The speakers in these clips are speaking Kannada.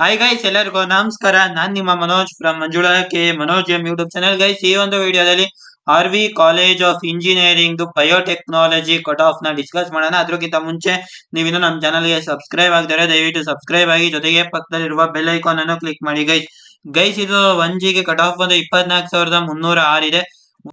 ಹಾಯ್ ಗೈಸ್, ಎಲ್ಲರಿಗೂ ನಮಸ್ಕಾರ. ನಾನ್ ನಿಮ್ಮ Manoj from Manjula K Manoj M YouTube channel. Guys, ಈ ಒಂದು ವಿಡಿಯೋದಲ್ಲಿ R V college of engineering biotechnology cut off ನ ಡಿಸ್ಕಸ್ ಮಾಡೋಣ. ಅದಕ್ಕಿಂತ ಮುಂಚೆ ನೀವಿನ್ನು ನಮ್ಮ ಚಾನಲ್ ಗೆ ಸಬ್ಸ್ಕ್ರೈಬ್ ಆಗಿದ್ದಾರೆ, ದಯವಿಟ್ಟು ಸಬ್ಸ್ಕ್ರೈಬ್ ಆಗಿ, ಜೊತೆಗೆ ಪಕ್ಕದಲ್ಲಿರುವ ಬೆಲ್ ಐಕಾನ್ ಅನ್ನು ಕ್ಲಿಕ್ ಮಾಡಿ. ಗೈಸ್ ಇದು 1G ಗೆ ಕಟ್ ಆಫ್ ಬಂದು 24,306 ಇದೆ.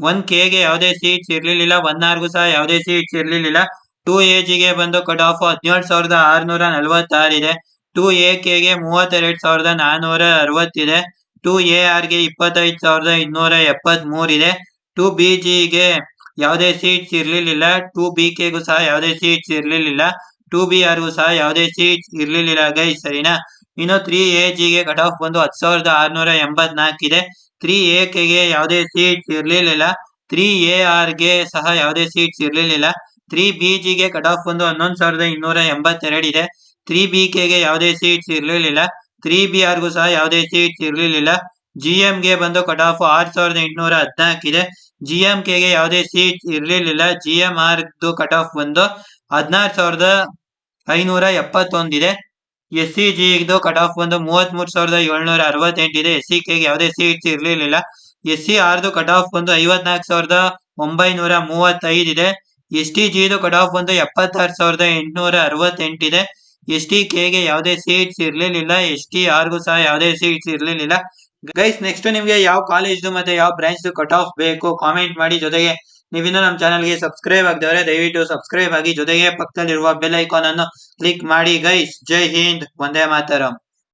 1K ಗೆ ಯಾವುದೇ ಸೀಟ್ಸ್ ಇರ್ಲಿಲ್ಲ, 1R ಗೂ ಸಹ ಯಾವುದೇ ಸೀಟ್ಸ್ ಇರ್ಲಿಲ್ಲ. 2AG ಗೆ ಬಂದು ಕಟ್ ಆಫ್ 17,646 ಇದೆ. 2AK ಗೆ 32,460 ಇದೆ. 2AR ಗೆ 25,273 ಇದೆ. 2BG ಗೆ ಯಾವುದೇ ಸೀಟ್ಸ್ ಇರ್ಲಿಲ್ಲ. 2BK ಗೂ ಸಹ ಯಾವುದೇ ಸೀಟ್ಸ್ ಇರ್ಲಿಲ್ಲ. 2BR ಗೂ ಸಹ ಯಾವುದೇ ಸೀಟ್ಸ್ ಇರ್ಲಿಲ್ಲ ಗೈಸ್, ಸರಿನಾ? ಇನ್ನು 3AG ಗೆ ಕಟ್ ಆಫ್ ಬಂದು 10,684 ಇದೆ. 3AK ಗೆ ಯಾವುದೇ ಸೀಟ್ಸ್ ಇರ್ಲಿಲ್ಲ. 3AR ಗೆ ಸಹ ಯಾವುದೇ ಸೀಟ್ಸ್ ಇರ್ಲಿಲ್ಲ. 3BG ಗೆ ಕಟ್ ಆಫ್ ಬಂದು 11,282 ಇದೆ. 3BK ಗೆ ಯಾವುದೇ ಸೀಟ್ಸ್ ಇರ್ಲಿಲ್ಲ. 3BR ಗೂ ಸಹ ಯಾವುದೇ ಸೀಟ್ಸ್ ಇರ್ಲಿಲ್ಲ. GM ಗೆ ಬಂದು ಕಟ್ ಆಫ್ 6,814 ಇದೆ. GMK ಗೆ ಯಾವುದೇ ಸೀಟ್ಸ್ ಇರ್ಲಿಲ್ಲ. GMR ಕಟ್ ಆಫ್ ಬಂದು 16,571 ಇದೆ. SCG ಕಟ್ ಆಫ್ ಬಂದು 33,768 ಇದೆ. SCK ಗೆ ಯಾವುದೇ ಸೀಟ್ಸ್ ಇರ್ಲಿಲ್ಲ. SCR ಕಟ್ ಆಫ್ ಬಂದು 54,935 ಇದೆ. STG ಕಟ್ ಆಫ್ ಬಂದು 76,868 ಇದೆ. STK ಗೆ ಯಾವುದೇ ಸೀಟ್ಸ್ ಇರ್ಲಿಲ್ಲ. STR ಗೂ ಸಹ ಯಾವುದೇ ಸೀಟ್ಸ್ ಇರ್ಲಿಲ್ಲ. ಗೈಸ್, ನೆಕ್ಸ್ಟ್ ನಿಮ್ಗೆ ಯಾವ ಕಾಲೇಜ್ ಮತ್ತೆ ಯಾವ ಬ್ರಾಂಚ್ ಕಟ್ ಆಫ್ ಬೇಕು ಕಾಮೆಂಟ್ ಮಾಡಿ. ಜೊತೆಗೆ ನೀವಿನ್ನು ನಮ್ಮ ಚಾನಲ್ ಗೆ ಸಬ್ಸ್ಕ್ರೈಬ್ ಆಗದವರೆ ದಯವಿಟ್ಟು ಸಬ್ಸ್ಕ್ರೈಬ್ ಆಗಿ, ಜೊತೆಗೆ ಪಕ್ಕದಲ್ಲಿರುವ ಬೆಲ್ ಐಕಾನ್ ಅನ್ನು ಕ್ಲಿಕ್ ಮಾಡಿ. ಗೈಸ್, ಜೈ ಹಿಂದ್, ವಂದೇ ಮಾತರಂ.